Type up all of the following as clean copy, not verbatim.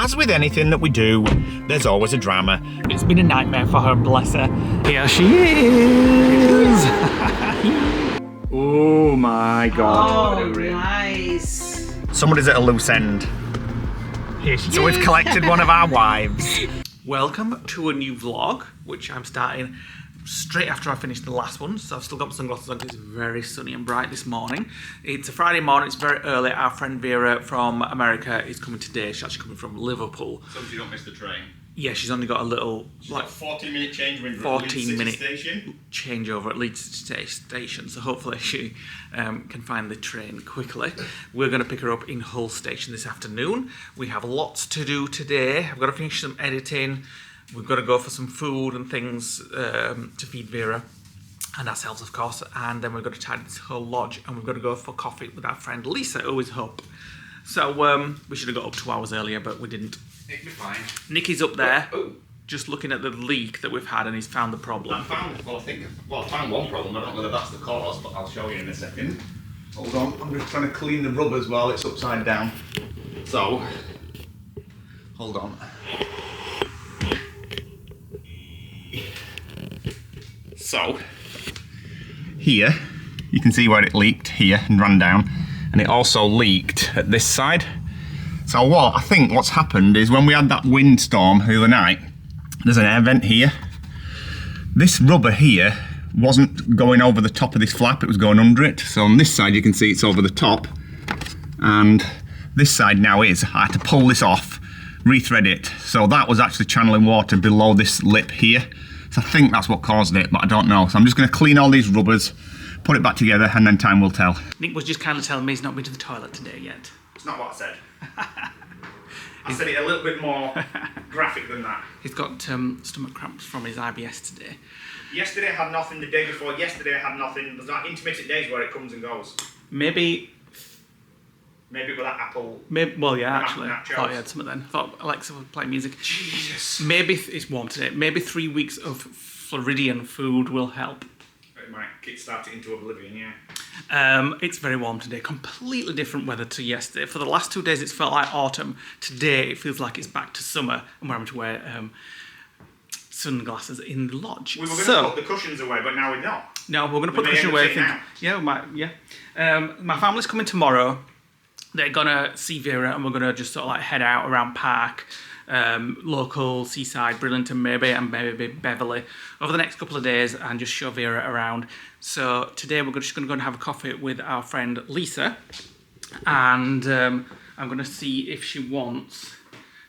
as with anything that we do, there's always a drama. It's been a nightmare for her, bless her. Here she is! Oh my god. Oh, nice. Somebody's at a loose end. Here she So is. we've collected one of our wives. Welcome to a new vlog, which I'm starting straight after I finished the last one. So I've still got my sunglasses on because it's very sunny and bright this morning. It's a Friday morning, it's very early. Our friend Vera from America is coming today. She's actually coming from Liverpool. So you don't miss the train. Yeah, she's only got a little, Like 14-minute change when 14-minute station. changeover at Leeds City Station, so hopefully she can find the train quickly. We're going to pick her up in Hull Station this afternoon. We have lots to do today. I've got to finish some editing. We've got to go for some food and things to feed Vera and ourselves, of course, and then we've got to tidy this whole lodge, and we've got to go for coffee with our friend Lisa, who is up. So we should have got up 2 hours earlier, but we didn't. It'll be fine. Nicky's up there, just looking at the leak that we've had, and he's found the problem. I found one problem. I don't know whether that's the cause, but I'll show you in a second. Hold on, I'm just trying to clean the rubbers while it's upside down. So, hold on. So, here, you can see where it leaked here and ran down, and it also leaked at this side. So I think what's happened is when we had that windstorm the other night, there's an air vent here. This rubber here wasn't going over the top of this flap, it was going under it. So on this side you can see it's over the top, and this side now is. I had to pull this off, rethread it. So that was actually channeling water below this lip here. So I think that's what caused it, but I don't know. So I'm just going to clean all these rubbers, put it back together, and then time will tell. Nick was just kind of telling me he's not been to the toilet today yet. It's not what I said. I said it a little bit more graphic than that. He's got stomach cramps from his IBS today. Yesterday I had nothing, the day before yesterday I had nothing. There's like intermittent days where it comes and goes. Maybe Maybe with that apple. well, yeah, actually. I nachos. thought he had something then. I thought Alexa would play music. Jesus. Maybe it's warm today. Maybe 3 weeks of Floridian food will help. It might kickstart it into oblivion, yeah. It's very warm today. Completely different weather to yesterday. For the last 2 days, it's felt like autumn. Today, it feels like it's back to summer, and we're having to wear sunglasses in the lodge. We were going to put the cushions away, but now we're not. No, we're going to put the may cushion end up away. sitting out. Yeah, we might. Yeah. My family's coming tomorrow. They're gonna see Vera, and we're gonna just sort of like head out around park, local seaside, Bridlington maybe, and maybe Beverley over the next couple of days, and just show Vera around. So today we're just gonna go and have a coffee with our friend Lisa, and I'm gonna see if she wants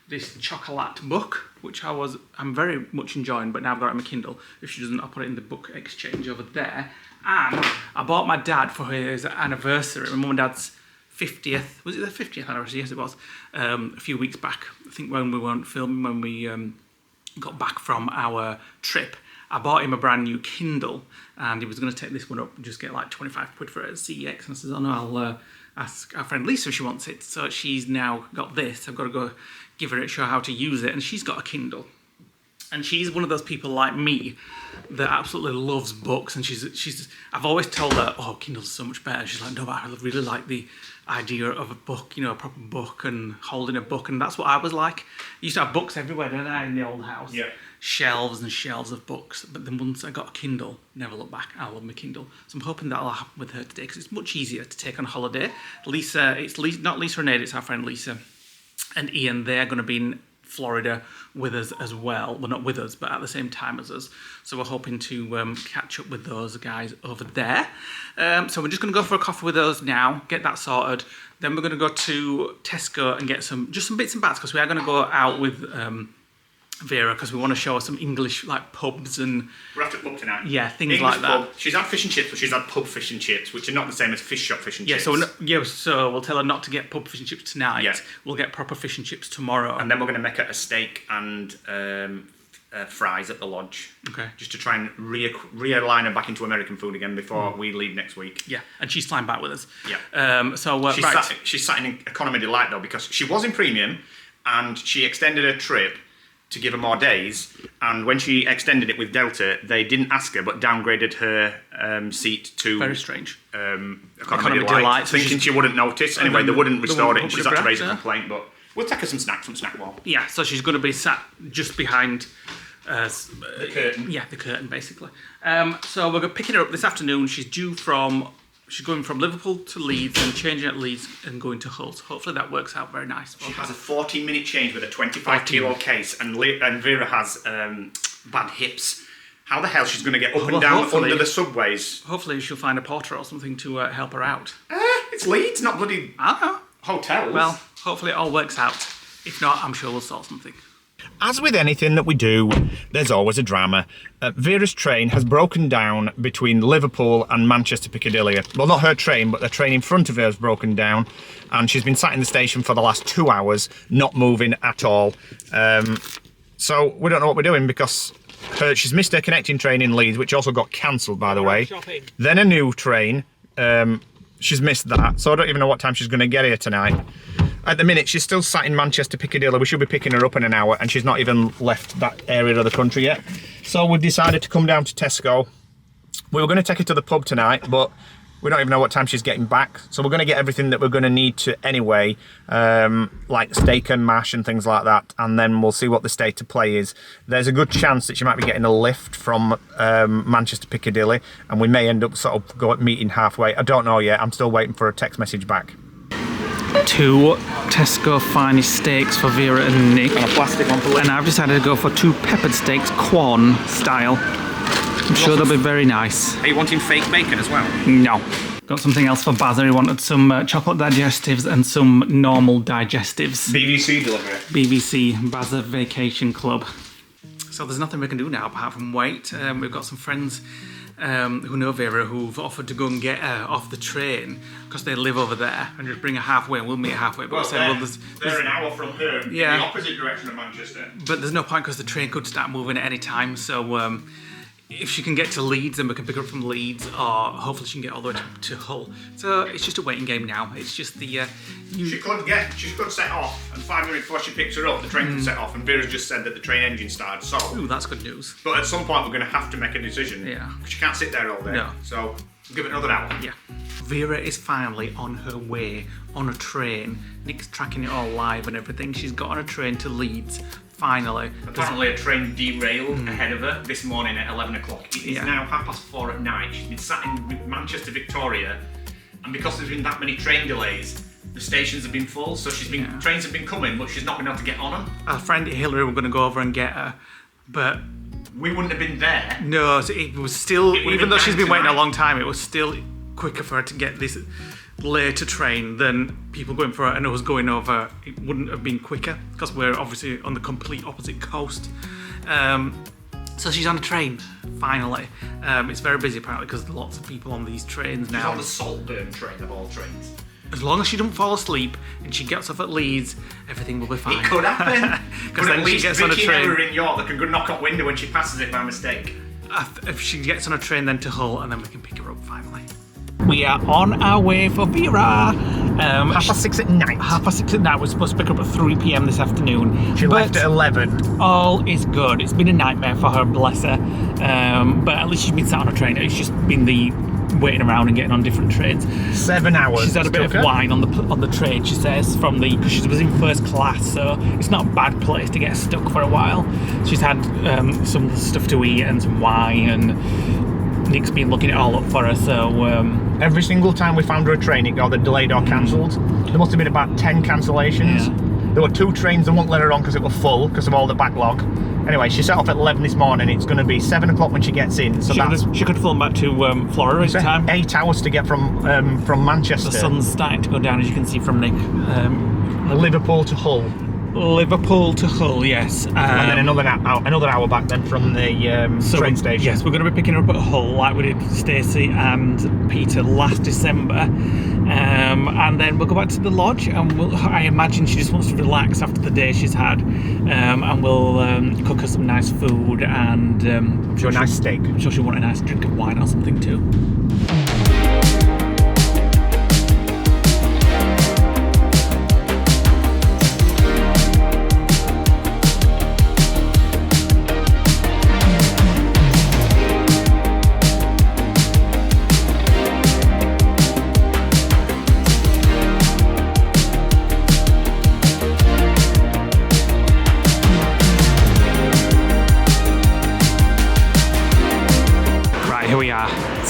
this chocolate book, which I'm very much enjoying, but now I've got it on my Kindle. If she doesn't, I'll put it in the book exchange over there. And I bought my dad for his anniversary, my mum and dad's 50th, was it their 50th anniversary? Yes, it was. A few weeks back, I think when we weren't filming, when we got back from our trip, I bought him a brand new Kindle, and he was going to take this one up and just get like 25 quid for it at CEX. And I said, oh no, I'll ask our friend Lisa if she wants it. So she's now got this. I've got to go give her it, show her how to use it, and she's got a Kindle. And she's one of those people like me that absolutely loves books, and she's. I've always told her, "Oh, Kindle's so much better." She's like, "No, but I really like the idea of a book, a proper book, and holding a book." And that's what I was like. I used to have books everywhere, didn't I, in the old house? Yeah. Shelves and shelves of books. But then once I got a Kindle, never looked back. I love my Kindle, so I'm hoping that'll happen with her today because it's much easier to take on holiday. Lisa, not Lisa and Ada, it's our friend Lisa and Ian. They're going to be in Florida with us as well. Well, not with us, but at the same time as us. So we're hoping to catch up with those guys over there. So we're just going to go for a coffee with those now, get that sorted. Then we're going to go to Tesco and get some bits and bats, because we are going to go out with Vera, because we want to show her some English like pubs and We're after pub tonight. yeah, things English like that. pub. She's had fish and chips, but she's had pub fish and chips, which are not the same as fish shop fish and Yeah, chips. so we'll tell her not to get pub fish and chips tonight. Yeah. We'll get proper fish and chips tomorrow. And then we're going to make her a steak and fries at the lodge. Okay. Just to try and realign her back into American food again before we leave next week. Yeah, and she's flying back with us. Yeah. She's sat in economy delight though, because she was in premium and she extended her trip to give her more days, and when she extended it with Delta, they didn't ask her but downgraded her seat to Very strange. economy delight, so thinking she wouldn't notice. Anyway, they wouldn't restore it, and she's had to raise a grabs her. complaint, but We'll take her some snacks from Snack Wall. Yeah, so she's going to be sat just behind The curtain. Yeah, the curtain, basically. So we're picking her up this afternoon. She's going from Liverpool to Leeds and changing at Leeds and going to Hull. So hopefully that works out very nice. She has a 14-minute change with a 25-kilo case, and Vera has bad hips. How the hell she's going to get up and down under the subways? Hopefully she'll find a porter or something to help her out. It's Leeds, not bloody hotels. Well, hopefully it all works out. If not, I'm sure we'll sort something. As with anything that we do, there's always a drama. Vera's train has broken down between Liverpool and Manchester Piccadilly. Well, not her train, but the train in front of her has broken down, and she's been sat in the station for the last 2 hours, not moving at all. So we don't know what we're doing because she's missed her connecting train in Leeds, which also got cancelled, by the way. Shopping. Then a new train. She's missed that, so I don't even know what time she's going to get here tonight. At the minute, she's still sat in Manchester Piccadilly. We should be picking her up in an hour, and she's not even left that area of the country yet. So we've decided to come down to Tesco. We were going to take her to the pub tonight, but we don't even know what time she's getting back. So we're going to get everything that we're going to need to anyway, like steak and mash and things like that, and then we'll see what the state of play is. There's a good chance that she might be getting a lift from Manchester Piccadilly, and we may end up sort of meeting halfway. I don't know yet. I'm still waiting for a text message back. 2 Tesco finest steaks for Vera and Nick. And a plastic one for Lee. And I've decided to go for 2 peppered steaks, Quan style. I'm sure they'll be very nice. Are you wanting fake bacon as well? No. Got something else for Bazza. He wanted some chocolate digestives and some normal digestives. BBC delivery. BBC Bazza Vacation Club. So there's nothing we can do now apart from wait. We've got some friends who know Vera who've offered to go and get her off the train because they live over there and just bring her halfway and we'll meet her halfway. But they're an hour from her in the opposite direction of Manchester. But there's no point because the train could start moving at any time. So if she can get to Leeds, then we can pick her up from Leeds, or hopefully she can get all the way to Hull. So it's just a waiting game now. It's just the... She could set off, and 5 minutes before she picks her up, the train could set off, and Vera's just said that the train engine started, so... Ooh, that's good news. But at some point we're going to have to make a decision. Yeah. Because she can't sit there all day. No. So, we'll give it another hour. Yeah. Vera is finally on her way on a train. Nick's tracking it all live and everything. She's got on a train to Leeds. Finally. Apparently a train derailed ahead of her this morning at 11 o'clock. It is now 4:30 at night. She's been sat in Manchester, Victoria, and because there's been that many train delays, the stations have been full, so trains have been coming, but she's not been able to get on them. Our friend Hillary were going to go over and get her, but... we wouldn't have been there. No, it was still... even though she's been waiting a long time, it was still quicker for her to get this later train than people going for it, and us going over. It wouldn't have been quicker because we're obviously on the complete opposite coast. So she's on a train finally. It's very busy apparently because there's lots of people on these trains now. She's on the Saltburn train of all trains. As long as she doesn't fall asleep and she gets off at Leeds, everything will be fine. It could happen. Because then she gets on a train. Vicky in York that can knock up window when she passes it by mistake. If she gets on a train then to Hull, and then we can pick her up finally. We are on our way for Vera. 6:30 at night. 6:30 at night. We're supposed to pick her up at 3 p.m. this afternoon. She left at 11. All is good. It's been a nightmare for her, bless her. But at least she's been sat on a train. It's just been the waiting around and getting on different trains. 7 hours. She's had a bit of wine on the train, she says, because she was in first class, so it's not a bad place to get stuck for a while. She's had some stuff to eat and some wine, and Nick's been looking it all up for her, so... every single time we found her a train, it got either delayed or cancelled. There must have been about 10 cancellations. Yeah. There were 2 trains that wouldn't let her on because it was full, because of all the backlog. Anyway, she set off at 11 this morning. It's going to be 7 o'clock when she gets in. So she could film back to Florida in time. 8 hours to get from Manchester. The sun's starting to go down, as you can see from Nick. Liverpool to Hull. Liverpool to Hull, yes. And then another hour back then from the train station. Yes, we're going to be picking her up at Hull like we did Stacey and Peter last December. And then we'll go back to the lodge, and I imagine she just wants to relax after the day she's had. And we'll cook her some nice food, and I'm sure a nice steak. I'm sure she'll want a nice drink of wine or something too.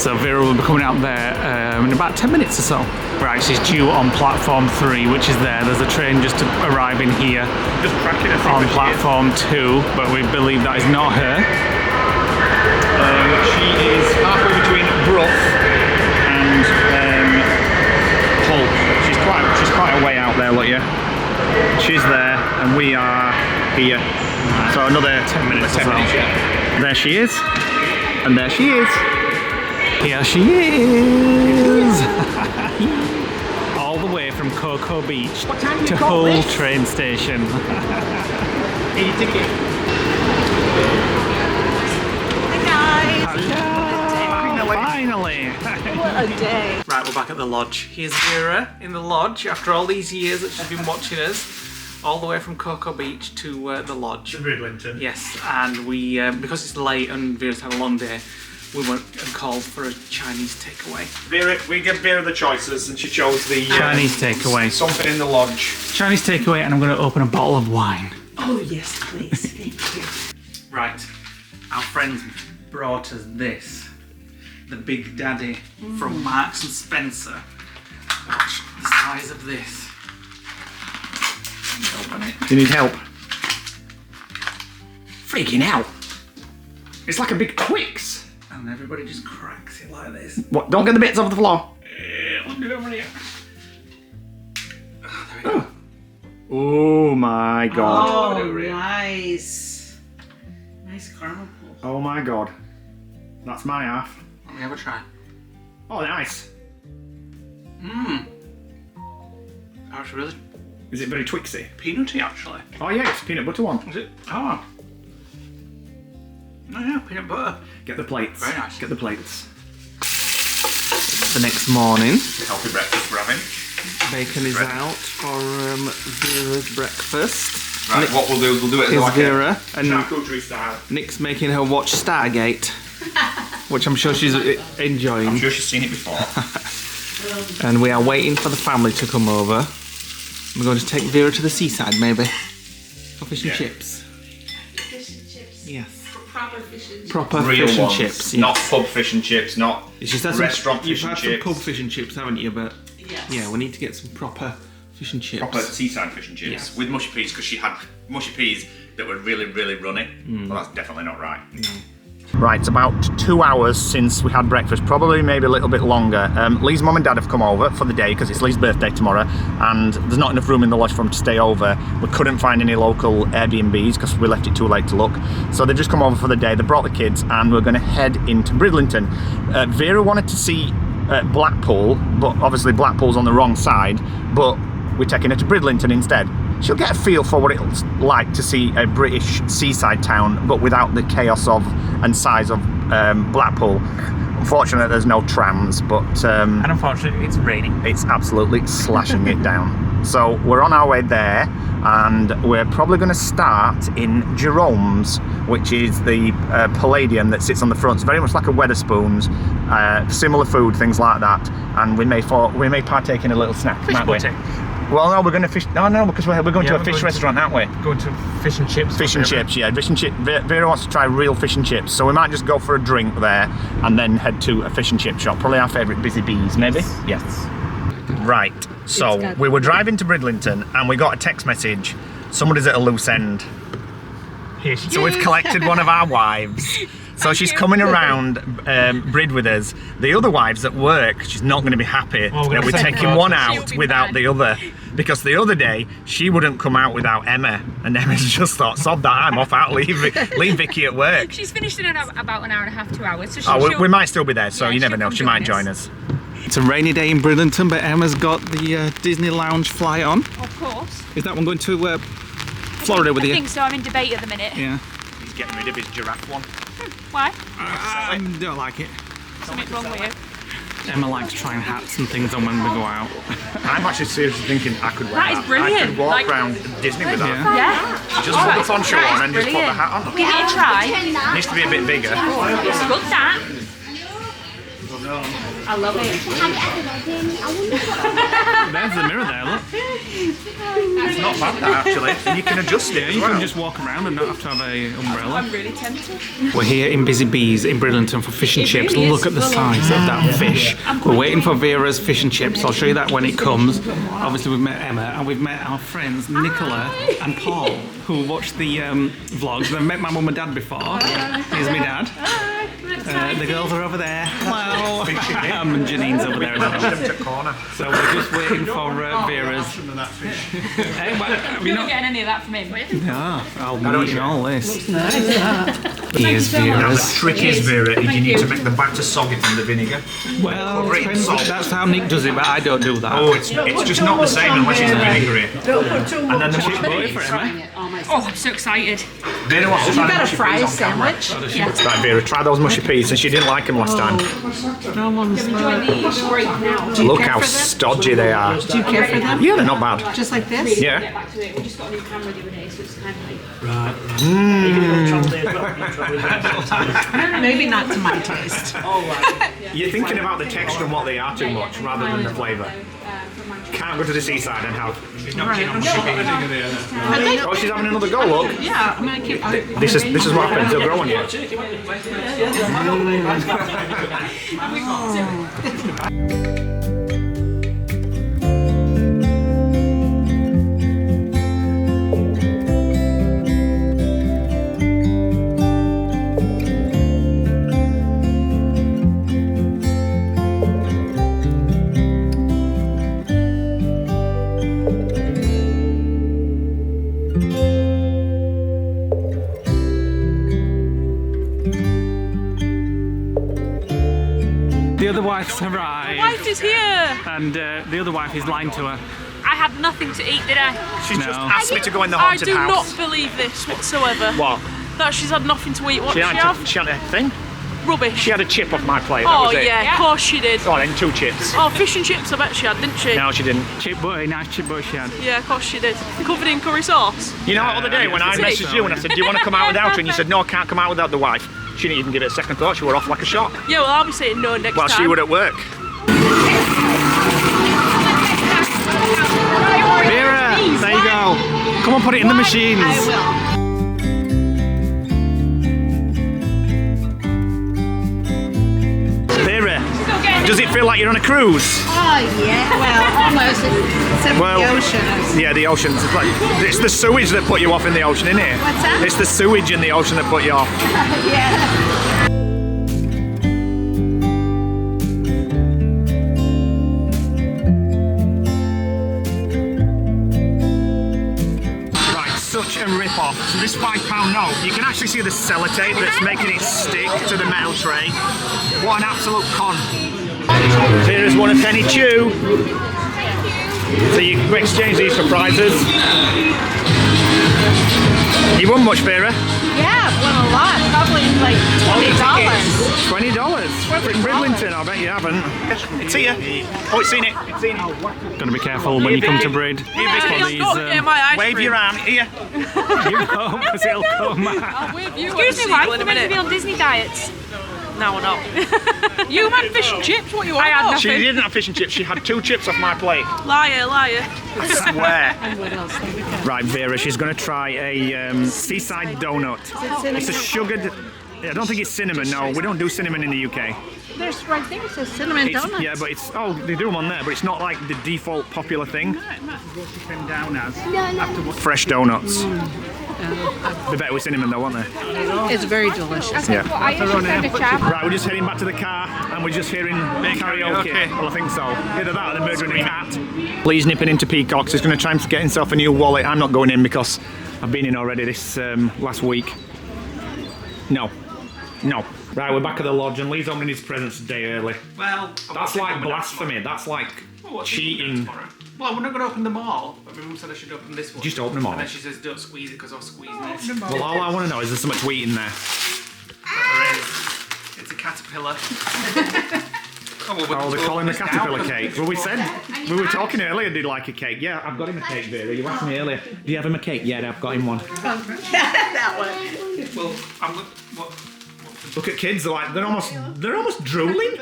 so Vera will be coming out there in about 10 minutes or so. Right, she's due on platform 3, which is there. There's a train just arriving here on platform 2, but we believe that is not her. She is halfway between Brough and Hull. She's quite a way out there, look you. She's there, and we are here. So another 10 minutes. Yeah. There she is, and there she is. Here she is. All the way from Cocoa Beach to Hull train station. Hey, your ticket. Finally! What a day. Right, we're back at the lodge. Here's Vera in the lodge after all these years that she's been watching us, all the way from Cocoa Beach to the lodge. To Bridlington. Yes, and we, because it's late and Vera's had a long day, we went and called for a Chinese takeaway. Vera, we gave Vera the choices, and she chose the Chinese takeaway. Something in the lodge. Chinese takeaway, and I'm going to open a bottle of wine. Oh, yes, please. Thank you. Right, our friends brought us this. The Big Daddy from Marks and Spencer. Watch the size of this. Open it. You need help? Freaking out! It's like a big Twix. And everybody just cracks it like this. What? Don't get the bits off the floor. Look at over here. Oh, there we go. Oh my god. Oh, nice. Nice caramel pulp. Oh my god. That's my half. Let me have a try. Oh, nice. That's really Is it very Twixy? peanutty, actually. Oh yeah, it's a peanut butter one. Is it? Oh. Oh yeah, peanut butter. Get the plates. Very nice. Get the plates. The next morning, Healthy breakfast we're having. bacon is out for Vera's breakfast. Right, what we'll do is we'll do it Here's like Vera, a and charcuterie style. Nick's making her watch Stargate, which I'm sure she's enjoying. I'm sure she's seen it before. And we are waiting for the family to come over. We're going to take Vera to the seaside, maybe, for fish and chips. Fish and chips. Yes. Proper fish and chips. Proper Real fish and ones, chips. not pub fish and chips, not It's just that's restaurant fish You've and had some chips. pub fish and chips, haven't you? But Yes. yeah, we need to get some proper fish and chips. Proper seaside fish and chips Yes. with mushy peas, because she had mushy peas that were really, really runny. Well, that's definitely not right. Right, it's about 2 hours since we had breakfast, probably maybe a little bit longer. Lee's mum and dad have come over for the day because it's Lee's birthday tomorrow, and there's not enough room in the lodge for them to stay over. We couldn't find any local Airbnbs because we left it too late to look. So they've just come over for the day, they brought the kids, and we're going to head into Bridlington. Vera wanted to see Blackpool, but obviously Blackpool's on the wrong side, but we're taking her to Bridlington instead. She'll get a feel for what it's like to see a British seaside town, but without the chaos of and size of Blackpool. Unfortunately, there's no trams, but And unfortunately, it's raining. it's absolutely slashing it down. So we're on our way there, and we're probably going to start in Jerome's, which is the Palladium that sits on the front. It's very much like a Wetherspoons, similar food, things like that. And we may partake in a little snack, Fish might we? butty. Well, no, we're going to fish. No, because we're going to a fish restaurant, aren't we? Going to fish and chips. Fish and chips, yeah. Fish and chip. Vera wants to try real fish and chips, so we might just go for a drink there and then head to a fish and chip shop. Probably our favourite Busy Bees, maybe. Yes. Right. So we were driving to Bridlington and we got a text message. Somebody's at a loose end. Here she So we've collected one of our wives. So she's coming around Brid with us. The other wives at work, she's not going to be happy we're that we're gonna taking one out without the other. Because the other day, she wouldn't come out without Emma. And Emma's just thought, sod that, I'm off out, leave Vicky at work. She's finished in about an hour and a half, 2 hours. So We might still be there, so Yeah, you never she'll know, come she might join join us. us. It's a rainy day in Bridlington, but Emma's got the Disney Lounge flight on. Of course. Is that one going to Florida with I you? think so. I'm in debate at the minute. Yeah. He's getting rid of his giraffe one. Why? I don't like it. Something's wrong with you. Emma likes trying hats and things on when we go out. I'm actually seriously thinking I could wear That is I brilliant. could walk Like- around Disney with that. Yeah. Just put the poncho on and just put the hat on. Give it a try. Needs to be a bit bigger. It's good that. I love it. There's the mirror there, look. It's not bad that actually. And you can adjust it. You can just walk around and not have to have a umbrella. I'm really tempted. We're here in Busy Bees in Bridlington for fish and chips. really Look is at the full size of that fish. We're waiting for Vera's fish and chips. I'll show you that when it comes. Obviously we've met Emma and we've met our friends Nicola and Paul who watched the vlogs. They've met my mum and dad before. Here's my dad. The girls are over there. Hello. And Janine's over there as well. So we're just waiting for Vera's. Hey, have you not getting any of that from him? Yeah, I'll be eating all this. Here's Now the Vera's. trick is, Vera, is you need to make the batter soggy from the vinegar. Well, Cover it in salt. that's how Nick does it, but I don't do that. Oh, it's just not the same unless it's a vinaigrette. And then the Boy mushy for peas. Emma. Oh, I'm so excited. Vera wants to try You the better mushy fry peas a on camera. sandwich. Right, Vera, try those mushy peas since you didn't like them last time. No one's Look how stodgy they are. Do you care for them? Yeah, they're not bad. Just like this? Yeah. Back to it. We just got a new camera the other day, so it's kind of like. Maybe not to my taste. You're thinking about the texture and what they are too much rather than the flavour. Can't go to the seaside and have. Oh, she's having another go, look. Yeah, I'm gonna keep. This is what happens, they'll grow on you. The other wife's arrived. Wife is here. And the other wife is lying to her. I had nothing to eat, did I? She's just asked me to go in the I haunted do house. not believe this whatsoever. What? That she's had nothing to eat. What She did she had, have? she had a thing? Rubbish. She had a chip off my plate, that Oh was it. yeah, of course she did. Oh, then 2 chips. Oh, fish and chips, I bet she had, didn't she? No, she didn't. Chip butter, nice chip butter she had. Yeah, of course she did. Covered in curry sauce. You know, the other day when I messaged you and I said, do you want to come out without her? And you said, no, I can't come out without the wife. She didn't even give it a second thought. She were off like a shot. Yeah, well, I'll be saying no next While time. she were at work. Vera, there you go. Come on, put it in the machines. I will. Vera, does it feel like you're on a cruise? Oh yeah, well almost. Except Well, the ocean. Yeah, the ocean's like, it's the sewage that put you off in the ocean, isn't it? What's that? It's the sewage in the ocean that put you off. Yeah. Right, such a rip-off. So this £5 note, you can actually see the sellotape that's making it stick to the metal tray. What an absolute con. Vera's won a penny chew. So you exchange these for prizes. You won much, Vera? Yeah, I've won a lot. Probably like $20. $20? In Bridlington, I bet you haven't. It's here. Oh, it's seen it. It's seen it. Gotta be careful when you come to Brid. Yeah, my ice Wave cream. your arm. Here. You know, because it'll come out. I'll wave you Excuse me, at wife, the seagull in we're a meant to minute. be on Disney diets. No, we're not. You had fish and chips, what you want? I had nothing. She didn't have fish and chips. She had 2 chips off my plate. Liar, liar. I swear. Right, Vera, she's going to try a seaside donut. It's a sugared... I don't think it's cinnamon, no. We don't do cinnamon in the UK. There's right there. It says cinnamon donuts. Yeah, but it's... Oh, they do them on there, but it's not like the default popular thing. Fresh donuts. They're better with cinnamon though, aren't they? It's very delicious. Yeah. I actually found a chap. Right, we're just heading back to the car and we're just hearing karaoke. Well, I think so. Either that or they're murdering a cat. Lee's nipping into Peacock's. He's going to try and get himself a new wallet. I'm not going in because I've been in already this last week. No. Right, we're back at the lodge and Lee's opening his presents a day early. Well, That's like blasphemy. That's like cheating. Well, we're not going to open them all, but my mum said I should open this one. Just open them all. And then she says, don't squeeze it because I'll squeeze this. Well, all I want to know is there's so much wheat in there. There is. It's a caterpillar. Oh, they're calling the caterpillar cake. Well, we were talking earlier, did you like a cake? Yeah, I've got him a cake, Vera. You asked me earlier. Do you have him a cake? Yeah, I've got him one. That one. Well, what Look at kids, they're almost drooling.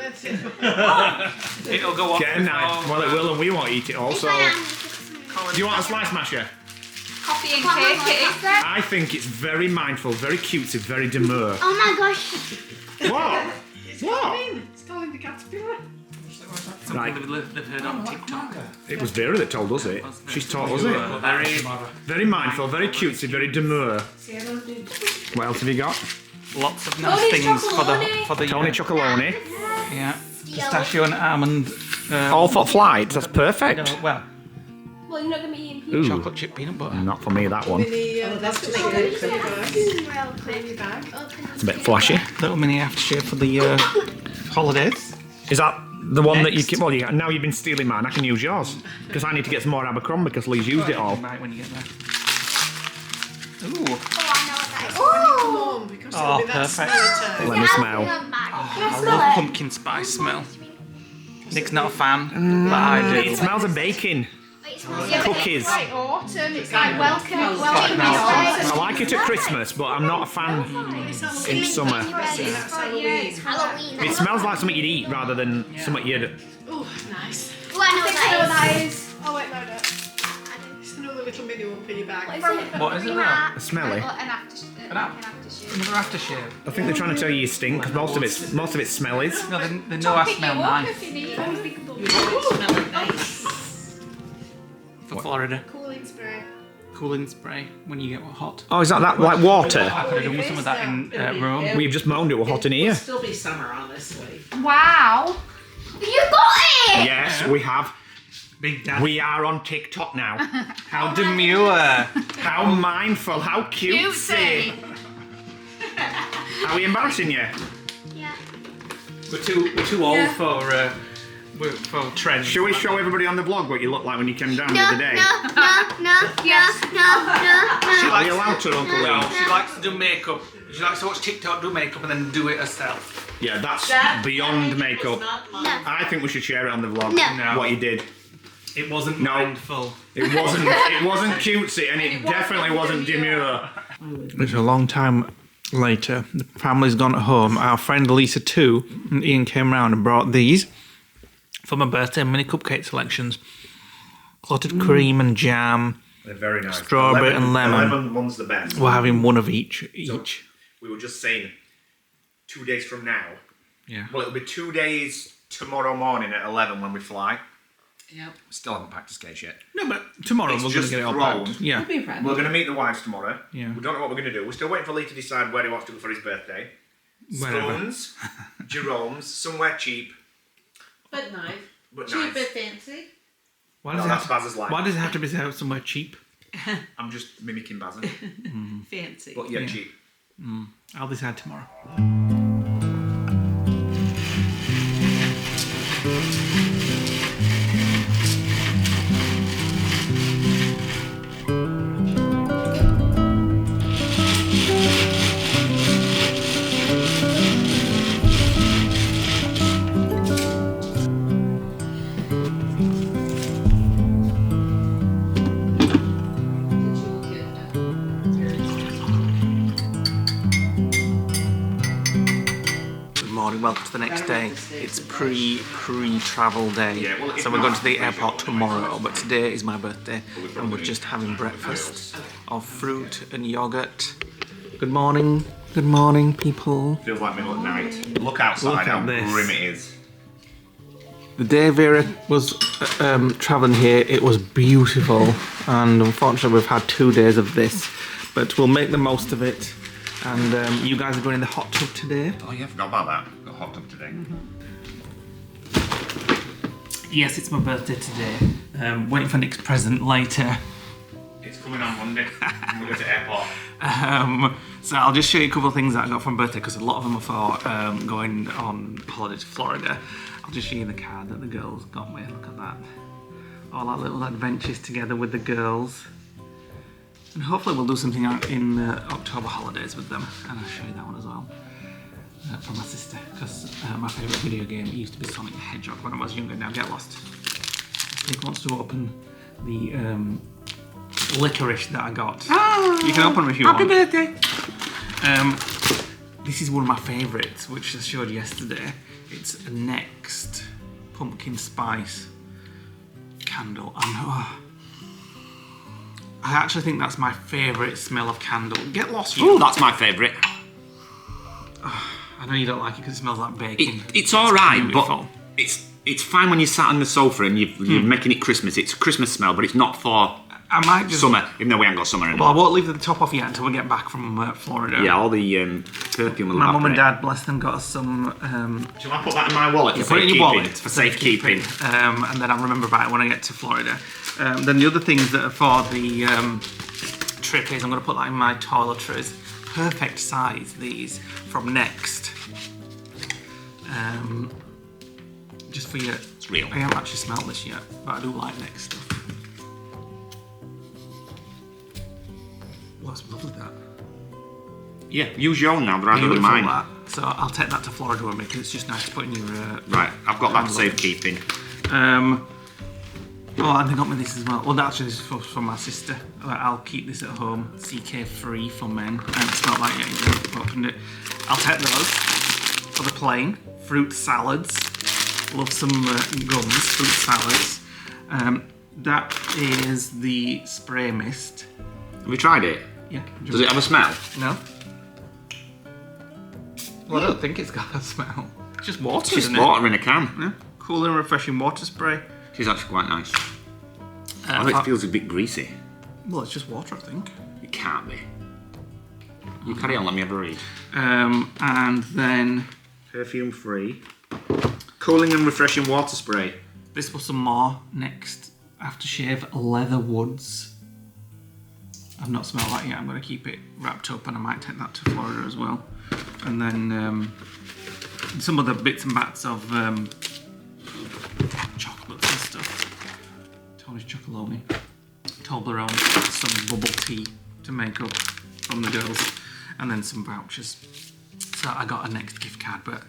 It'll go off. Get a knife. Well, it will, and we won't eat it all. So, do you want a slice masher? Coffee and cake, it is there. I think it's very mindful, very cutesy, very demure. Oh my gosh. What? What? It's calling the caterpillar. Something Right. they've heard on TikTok. It was Vera that told us it. She's taught us it. Very mindful, very cutesy, very demure. What else have you got? Lots of nice things for the Tony Chocolonely. yeah, pistachio and almond. All for flight. That's perfect. No, well, Well, you're not going to be eating Ooh, chocolate chip peanut butter. not for me that one. That's to make good for your bag. It's a bit flashy. Little mini aftershave for the holidays. Is that the one that you Next. keep? Well, now you've been stealing mine. I can use yours because I need to get some more Abercrombie because Lee's used it all. Right when you get there. Ooh. Oh, I know what that is. Come on, because Oh, it'll be that perfect. smelly time. Let me smell. I love pumpkin spice smell. Nick's not a fan, but I do. It smells of baking. Cookies. Like autumn, it's like welcome. now. I like it at Christmas, but I'm not a fan in summer. That's Halloween. Halloween. It smells like something you'd eat rather than something you'd. Oh, nice. Oh, I know what that is. Oh, wait, no, no. It's another little mini one for your bag. What is it now? Smelly. An aftershave. Another aftershave. I think they're trying to tell you stink because most of it's smellies. No, they know I smell nice for Florida. Cooling spray. Cooling spray when you get hot. Oh, is that like water? I could have done with some of that in Rome. We've just moaned it were hot in here. It'll still be summer, honestly. Wow. You got it! Yes, we have. Big Daddy. We are on TikTok now. How demure. How mindful, how cutesy. Are we embarrassing you? Yeah. We're too old for trends. Shall we show everybody on the vlog what you look like when you came down the other day? No. Are you allowed to, Uncle No, Lee? she likes to do makeup. She likes to watch TikTok, do makeup, and then do it herself. Yeah, that's beyond makeup. I think we should share it on the vlog. No. What you did. It wasn't No. mindful. It wasn't cutesy and it definitely wasn't demure. It's a long time later. The family's gone home. Our friend Lisa too, and Ian came round and brought these for my birthday mini cupcake selections. Clotted cream and jam. They're very nice. Strawberry and lemon. 11 one's the best. We're having one of each. We were just saying 2 days from now. Yeah. Well, it'll be 2 days tomorrow morning at 11 when we fly. Yep. Still haven't packed a sketch yet. No, but tomorrow It's we're going to just get it all thrown. packed. Yeah. Be friendly. We're going to meet the wives tomorrow. Yeah. We don't know what we're going to do. We're still waiting for Lee to decide where he wants to go for his birthday. Wherever. Scones, Jerome's, somewhere cheap, But nice. but Cheap nice. but fancy. Why No, does, that's it Baz's have, line. why does it have to be somewhere cheap? I'm just mimicking Baz, Fancy. but yeah, Yeah. cheap. I'll decide tomorrow. Good morning, welcome to the next day. It's pre-travel day. Yeah, well, So we're going to the airport tomorrow, but today is my birthday and we're just having breakfast of fruit and yogurt. Good morning people. Feels like middle of night. Look outside Look how at this. grim it is. The day Vera was travelling here, it was beautiful, and unfortunately we've had 2 days of this, but we'll make the most of it. And you guys are going in the hot tub today. Oh yeah, I forgot about that. Got a hot tub today. Yes, it's my birthday today. Waiting for Nick's present later. It's coming on Monday. We'll go to airport. So I'll just show you a couple of things that I got for my birthday, because a lot of them are for going on holiday to Florida. I'll just show you the card that the girls got me. Look at that. All our little adventures together with the girls. And hopefully we'll do something out in October holidays with them. And I'll show you that one as well. For my sister, because my favourite video game used to be Sonic the Hedgehog when I was younger. Now get lost. Nick wants to open the licorice that I got. You can open them if you want. Happy birthday! This is one of my favourites, which I showed yesterday. It's a Next pumpkin spice candle. I actually think that's my favourite smell of candle. Get lost, you. Oh, that's my favourite. I know you don't like it because it smells like bacon. It's all right, beautiful. but it's fine when you're sat on the sofa and you're making it Christmas. It's a Christmas smell, but it's not for I might just summer, even though we ain't got summer anymore. Well, I won't leave the top off yet until we get back from Florida. Yeah, all the perfume will My mum and evaporate. dad, bless them, got us some. Shall I put that in my wallet? You for put it in your safekeeping? wallet For safekeeping. and then I'll remember about it when I get to Florida. Then the other things that are for the trip is I'm going to put that in my toiletries. Perfect size, these from Next. Just for you. It's real. I haven't actually smelled this yet, but I do like Next stuff. Well, that's lovely, that. Yeah, use your own now rather than Beautiful, mine. that. So I'll take that to Florida with me because it's just nice to put in your. Right, I've got that for safekeeping. Oh, and they got me this as well. Well, actually, this is for my sister. I'll keep this at home. CK free for men. And it's not like you opened it. I'll take those for the plane. Fruit salads. Love some gums. Fruit salads. That is the spray mist. Have you tried it? Yeah. Does it have a smell? No. Well, I don't think it's got a smell. It's just water, It's just isn't water in a can. it? Yeah. Cool and refreshing water spray. She's actually quite nice. It feels a bit greasy. Well, it's just water, I think. It can't be. You carry on, let me have a read. And then Perfume free. Cooling and refreshing water spray. this was some more Next aftershave leather woods. I've not smelled that yet. I'm going to keep it wrapped up and I might take that to Florida as well. And then some other bits and bats of chocolates and stuff. Tony's Chocolonely, Toblerone, some bubble tea to make up from the girls, and then some vouchers. So I got a Next gift card, but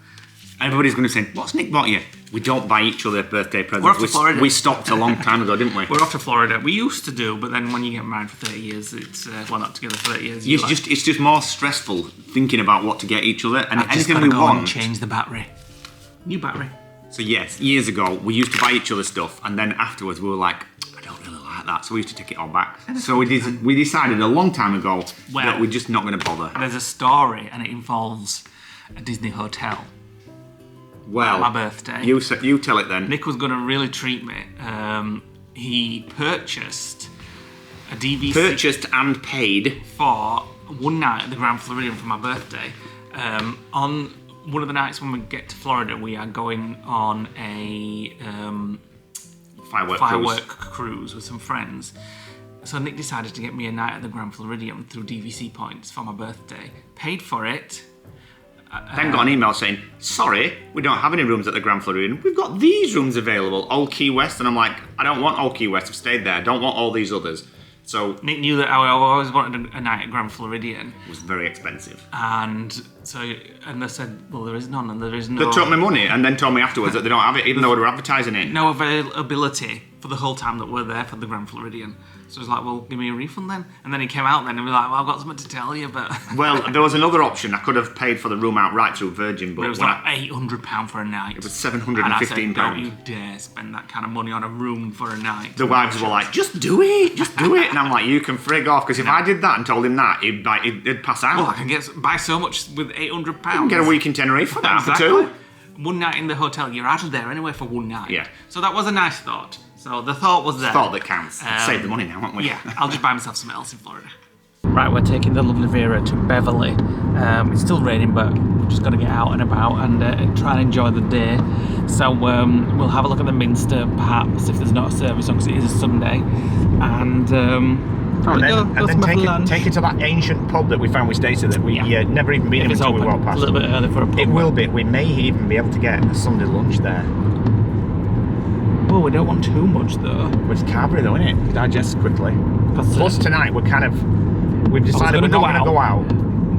Everybody's going to say, what's Nick bought you? We don't buy each other birthday presents. We're off to Florida. We stopped a long time ago, didn't we? we're off to Florida. We used to do, but then when you get married for 30 years, it's well, not together for 30 years. It's just more stressful thinking about what to get each other, and I've just anything gotta we go want. and change the battery. New battery. So yes, years ago we used to buy each other stuff, and then afterwards we were like, I don't really like that, so we used to take it all back. So we decided a long time ago that we're just not going to bother. There's a story, and it involves a Disney hotel. Well, My birthday. You tell it then. Nick was going to really treat me. He purchased a DVC Purchased and paid. for one night at the Grand Floridian for my birthday. On one of the nights when we get to Florida, we are going on a Firework cruise with some friends. So Nick decided to get me a night at the Grand Floridian through DVC points for my birthday. Paid for it. Then got an email saying, sorry, we don't have any rooms at the Grand Floridian. We've got these rooms available, Old Key West. And I'm like, I don't want Old Key West. I've stayed there. I don't want all these others. So Nick knew that I always wanted a night at Grand Floridian. it was very expensive. And they said, well, there is none, and there is no... They took me money and then told me afterwards that they don't have it, even though they were advertising it. no availability for the whole time that we're there for the Grand Floridian. So I was like, well, give me a refund then. And then he came out then and was like, well, I've got something to tell you, but... Well, there was another option. I could have paid for the room outright through Virgin, but it was when like £800 for a night. it was And I said, £715. don't you dare spend that kind of money on a room for a night. The wives were like, just do it, just do it. And I'm like, you can frig off, because if I did that and told him that, he'd pass out. Well, I can buy so much with £800. You can get a week in Tenerife for that, Exactly. for two. One night in the hotel, you're out of there anyway for one night. Yeah. So that was a nice thought. So the thought was there. Thought that counts. Save the money now, haven't we? Yeah, I'll just buy myself something else in Florida. Right, we're taking the lovely Vera to Beverley. It's still raining, but we've just got to get out and about and try and enjoy the day. So we'll have a look at the Minster, perhaps, if there's not a service on, because it is a Sunday. And take it to that ancient pub that we found with Stacey that we never even been in it's until we open, walked past. a little bit early for a pub. It will be. We may even be able to get a Sunday lunch there. Oh, we don't want too much though. Which is Carberry though, isn't it? Digest quickly. Plus tonight we've decided we're not going to go out.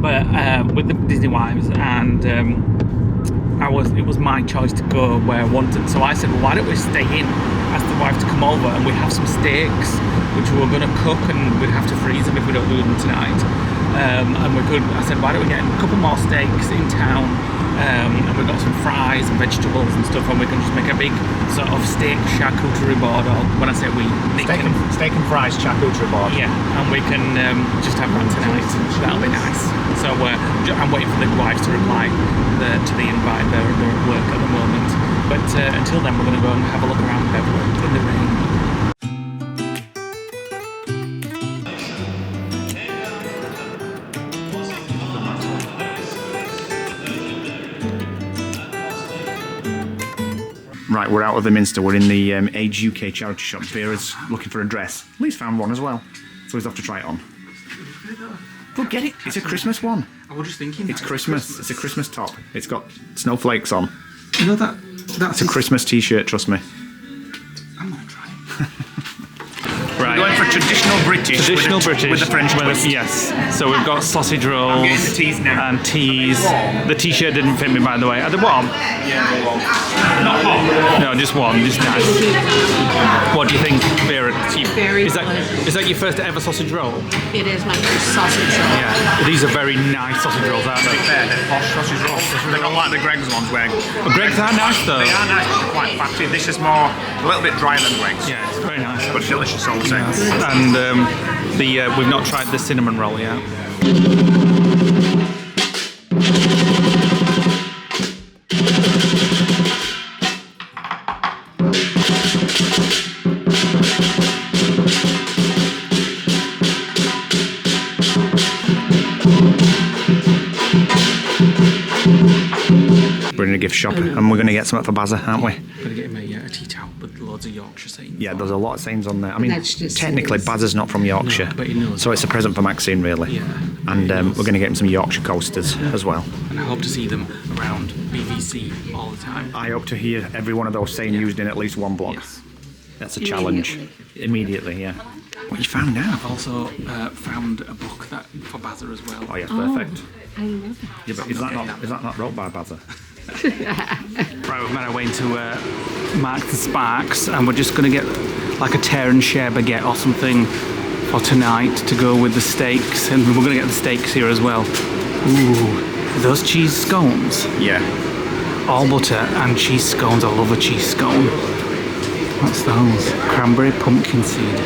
But with the Disney wives, and it was my choice to go where I wanted. So I said, well, why don't we stay in, ask the wife to come over, and we have some steaks which we were going to cook, and we'd have to freeze them if we don't do them tonight. and I said, why don't we get a couple more steaks in town, and we've got some fries and vegetables and stuff, and we can just make a big sort of steak charcuterie board, or when I say we, Nick Steak and fries charcuterie board. yeah, and we can just have that tonight. That'll be nice. So I'm waiting for the wives to reply to the invite. They're at work at the moment. But until then, we're going to go and have a look around Beverley in the rain. Right, we're out of the Minster. We're in the Age UK charity shop. Vera's looking for a dress. Lee's found one as well, so he's off to try it on. Go get it. It's a Christmas one. I was just thinking. It's Christmas. It's a Christmas top. It's got snowflakes on. You know that's It's a Christmas t-shirt, trust me. I'm gonna try it. Right. We're going for traditional British. With the French twist. Yes. So we've got sausage rolls. I'm getting the teas now. And teas. The t-shirt didn't fit me, by the way. Are they warm? Yeah, not hot. No, just warm. Just nice. What do you think, Vera? Very Is that your first ever sausage roll? It is my first sausage roll. Yeah. These are very nice sausage rolls, aren't they? They're posh sausage rolls. They're not like the Greggs ones where... Greggs are nice though. They are nice, but quite fatty. This is more, a little bit drier than Greggs. Yeah, it's very nice. But delicious all the same. And we've not tried the cinnamon roll yet. We're in a gift shop and we're going to get something for Bazza, aren't we? Gonna get him a tea towel with loads of Yorkshire sayings. Yeah, there's a lot of sayings on there. I mean, That's just technically Bazza's not from Yorkshire, No, but he knows. so it's a present for Maxine, really. Yeah. And we're going to get him some Yorkshire coasters as well. And I hope to see them around BBC all the time. I hope to hear every one of those saying used in at least one blog. Yes. That's a challenge. Immediately, yeah. What you found now? I've also found a book that for Bazza as well. Oh, yes, perfect. I love it. Yeah, but is that not wrote by Bazza? Right, we've made our way into Marks and Sparks, and we're just going to get like a tear and share baguette or something for tonight to go with the steaks, and we're going to get the steaks here as well. Ooh, those cheese scones. Yeah. All butter and cheese scones. I love a cheese scone. What's those? Cranberry pumpkin seed.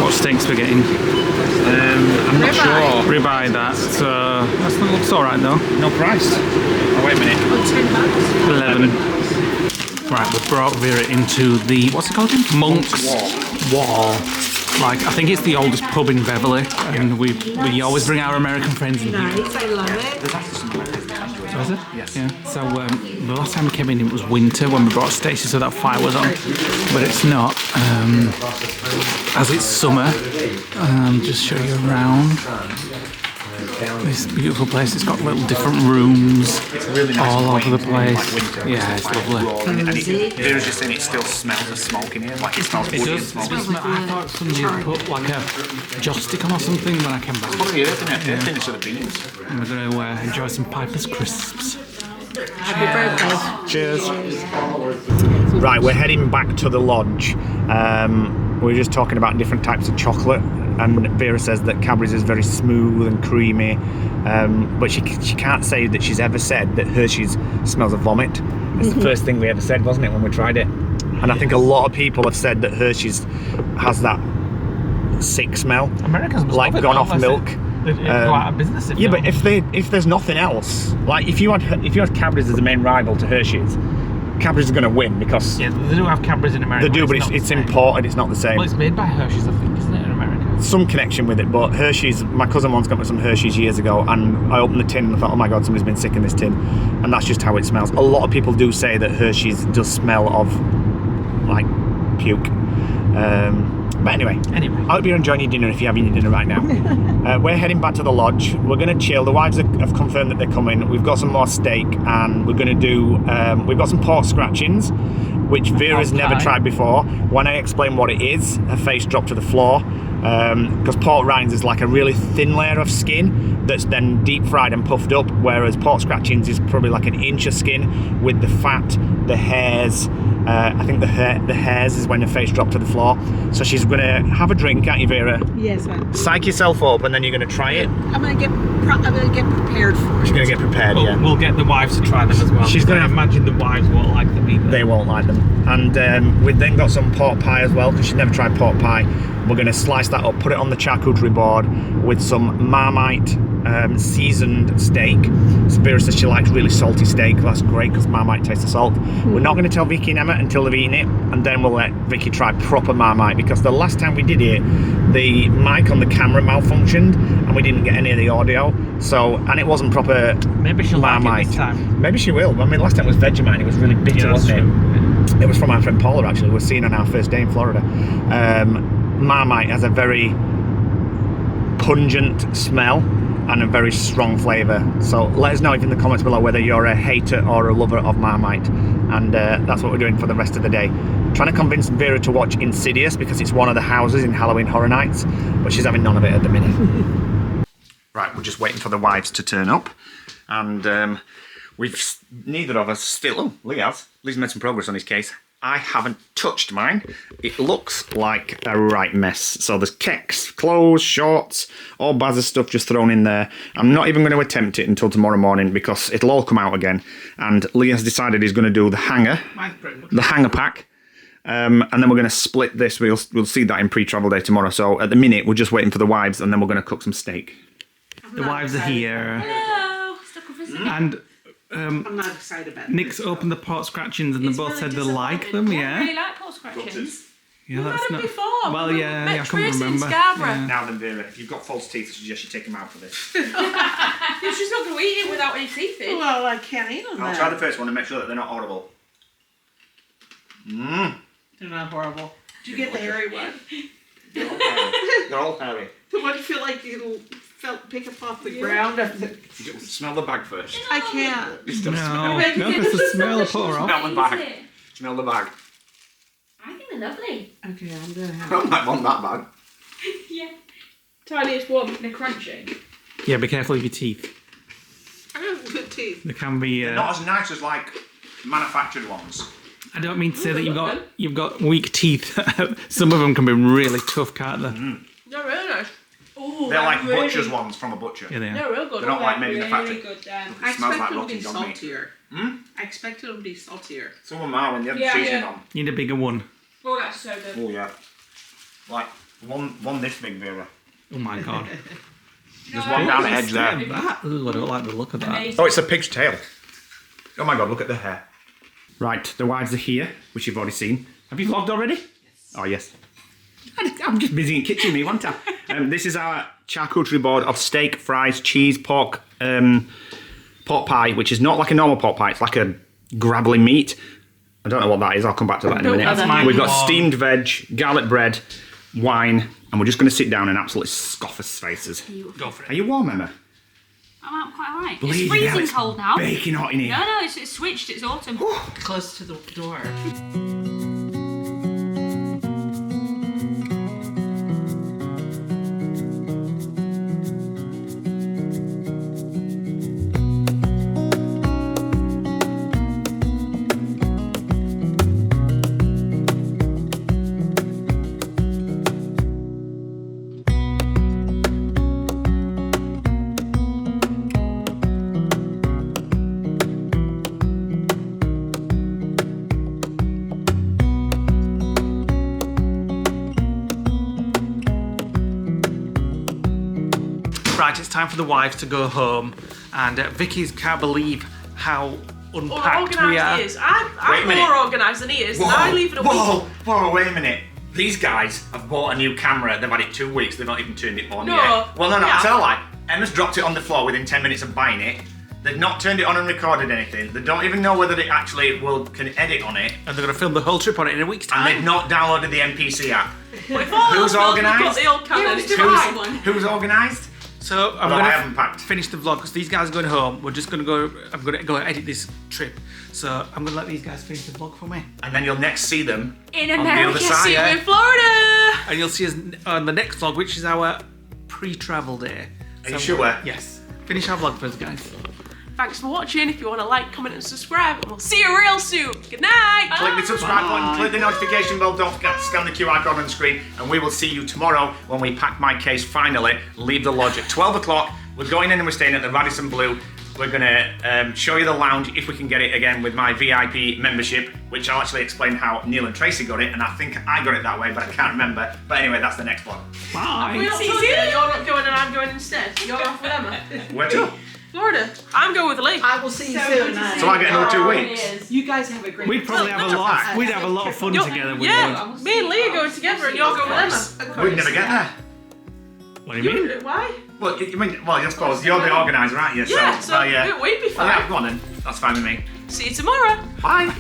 What steaks we're getting? I'm not sure. Ribeye that. So that looks alright though. No price. Oh, wait a minute. 11. Right, we've brought Vera into the, what's it called again? Monk's Wall. Like, I think it's the oldest pub in Beverley, and we always bring our American friends in here. Nice, I love it. Was it? Yes. Yeah. So the last time we came in, it was winter when we brought Stacey, so that fire was on. But it's not, as it's summer. Just show you around. This beautiful place. It's got little different rooms all over the place. Yeah, it's lovely. Vera's just saying it still smells of smoke in here, like it smells woody and smoke. I thought somebody had put like a joystick on or something when I came back. Probably earth in it. Earth in it sort of beans. And we're going to enjoy some Piper's Crisps. Happy birthday. Cheers. Right, we're heading back to the lodge. We were just talking about different types of chocolate, and Vera says that Cadbury's is very smooth and creamy, but she can't say that she's ever said that Hershey's smells of vomit. It's the first thing we ever said, wasn't it, when we tried it? And I think a lot of people have said that Hershey's has that sick smell, Americans must like love it, gone though, off unless milk. It'd go out of business if Yeah, not. but if there's nothing else, like if you had Cadbury's as the main rival to Hershey's, Cadbury's are going to win because Yeah, they do have Cadbury's in America. they do, but not it's the same. imported. It's not the same. Well, it's made by Hershey's, I think, isn't it, in America? Some connection with it, but Hershey's. My cousin once got me some Hershey's years ago, and I opened the tin and I thought, oh my god, somebody's been sick in this tin, and that's just how it smells. A lot of people do say that Hershey's does smell of like puke. But anyway, I hope you're enjoying your dinner if you're having your dinner right now. We're heading back to the lodge. We're going to chill. The wives have confirmed that they're coming. We've got some more steak, and we're going to do, we've got some pork scratchings, which Vera's never tried before. When I explained what it is, her face dropped to the floor, because pork rinds is like a really thin layer of skin that's then deep fried and puffed up, whereas pork scratchings is probably like an inch of skin with the fat, the hairs, I think the hairs is when her face dropped to the floor. So she's gonna have a drink, aren't you, Vera? Yes, I'm Psych yourself up, and then you're gonna try it. gonna get prepared for it. She's gonna get prepared, yeah. We'll get the wives to try them as well. She's gonna- I imagine the wives won't like them either. They won't like them. And we've then got some pork pie as well, because she's never tried pork pie. We're going to slice that up, put it on the charcuterie board with some Marmite seasoned steak. So Vera says she likes really salty steak. That's great because Marmite tastes of salt. We're not going to tell Vicky and Emma until they've eaten it, and then we'll let Vicky try proper Marmite, because the last time we did it, the mic on the camera malfunctioned and we didn't get any of the audio. So, and it wasn't proper Maybe she'll like Marmite. it this time. Maybe she will. I mean, last time was Vegemite and it was really bitter, Yeah, that's wasn't true. it? It was from our friend Paula, actually. We're seeing on our first day in Florida. Marmite has a very pungent smell and a very strong flavour. So let us know in the comments below whether you're a hater or a lover of Marmite. And that's what we're doing for the rest of the day. Trying to convince Vera to watch Insidious because it's one of the houses in Halloween Horror Nights, but she's having none of it at the minute. Right, we're just waiting for the wives to turn up. And neither of us still... Oh, Leigh has. Leigh's made some progress on his case. I haven't touched mine. It looks like a right mess. So there's kecks, clothes, shorts, all bars of stuff just thrown in there. I'm not even going to attempt it until tomorrow morning because it'll all come out again. And Leigh has decided he's going to do the hanger pack. And then we're going to split this. We'll see that in pre-travel day tomorrow. So at the minute, we're just waiting for the wives and then we're going to cook some steak. The wives are here. Hello. Stuck with us. And I'm not excited about it. Nick's opened the pot scratchings and they It's both really said they like them, disappointing. yeah? I really like pork scratchings. Yeah, We've that's had them not... before. Well, yeah, Met I can't Tracy in remember. Scarborough. Yeah. Now then, Vera, if you've got false teeth, I suggest you take them out for this. She's not going to eat it without any teeth in. Well, I can't eat them. I'll try the first one and make sure that they're not horrible. Mmm. They're not horrible. Did you get the hairy one? They're all hairy. They're all hairy. The one you feel like it'll pick up off the ground? Smell the bag first. I can't. No, because the smell pour off. Smell the bag. Smell the bag. I think they're lovely. Okay, I'm gonna have I might want that bag. Yeah. Tiniest one. They're crunchy. Yeah, be careful of your teeth. I have good teeth. They can be... They're not as nice as like manufactured ones. I don't mean to say that you've got weak teeth. Some of them can be really tough, can't they? They're really nice. Ooh, They're like butcher's ones from a butcher. Yeah, they are. They're real good. They're not like made in the factory. Good, I It smells expect like them to be rotting dog meat. saltier. I expected them to be saltier. Some of them are when you have the Yeah, seasoning yeah. on. You need a bigger one. Oh, that's so good. Oh yeah. Like one this big, Vera. Oh my god. There's one down the edge there. That? Ooh, I don't like the look of that. Amazing. Oh, it's a pig's tail. Oh my god, look at the hair. Right, the wives are here, which you've already seen. Have you vlogged already? Yes. Oh, yes. I'm just busy in kitchen, me, wasn't I? This is our charcuterie board of steak, fries, cheese, pork pie, which is not like a normal pork pie. It's like a grabbly meat. I don't know what that is. I'll come back to that in a minute. That's mine. We've got steamed veg, garlic bread, wine, and we're just going to sit down and absolutely scoff us faces. Go for Are you warm, Emma? I'm quite alright. Bleeding It's freezing hell, it's cold now. baking hot in here. No, it's switched. It's autumn. Close to the door. Right, it's time for the wives to go home, and Vicky's can't believe how unpacked we are. He is. I'm minute. more organised than he is. And I leave it a week. Whoa, wait a minute. These guys have bought a new camera. They've had it 2 weeks. They've not even turned it on No. yet. Well, no, Yeah. tell a lie. Emma's dropped it on the floor within 10 minutes of buying it. They've not turned it on and recorded anything. They don't even know whether it actually can edit on it. And they're going to film the whole trip on it in a week's And time. they've not downloaded the NPC app. But if all Who's else fails, we've got organised? the old camera. It's Who's organised? So I'm Although I going haven't packed. to finish the vlog because these guys are going home. We're just going to go. I'm going to go edit this trip. So I'm going to let these guys finish the vlog for me, And then you'll next see them In on America, the other side. see yeah. you in Florida. and you'll see us on the next vlog, which is our pre-travel day. Are you sure? Yes. Finish our vlog first, guys. Thanks for watching. If you want to like, comment, and subscribe, and we'll see you real soon. Good night. Click the subscribe button, click the notification bell, don't forget to scan the QR code on the screen, and we will see you tomorrow when we pack my case finally, leave the lodge at 12 o'clock. We're going in and we're staying at the Radisson Blu. We're going to show you the lounge if we can get it again with my VIP membership, which I'll actually explain how Neil and Tracy got it, and I think I got it that way, but I can't remember. But anyway, that's the next one. Bye. You're not going and I'm going instead. You're off with Emma. Where to? Florida. I'm going with Leigh. I will see you soon. So I get another 2 weeks? You guys have a great We'd probably have a lot. We'd have a lot of fun together. Yeah, me and Leigh are going together, and you're going with Emma. We'd never get there. What do you mean? Why? Well, I suppose you're the organiser, aren't you? Yeah, so we'd be fine. Yeah, go on then. That's fine with me. See you tomorrow. Bye.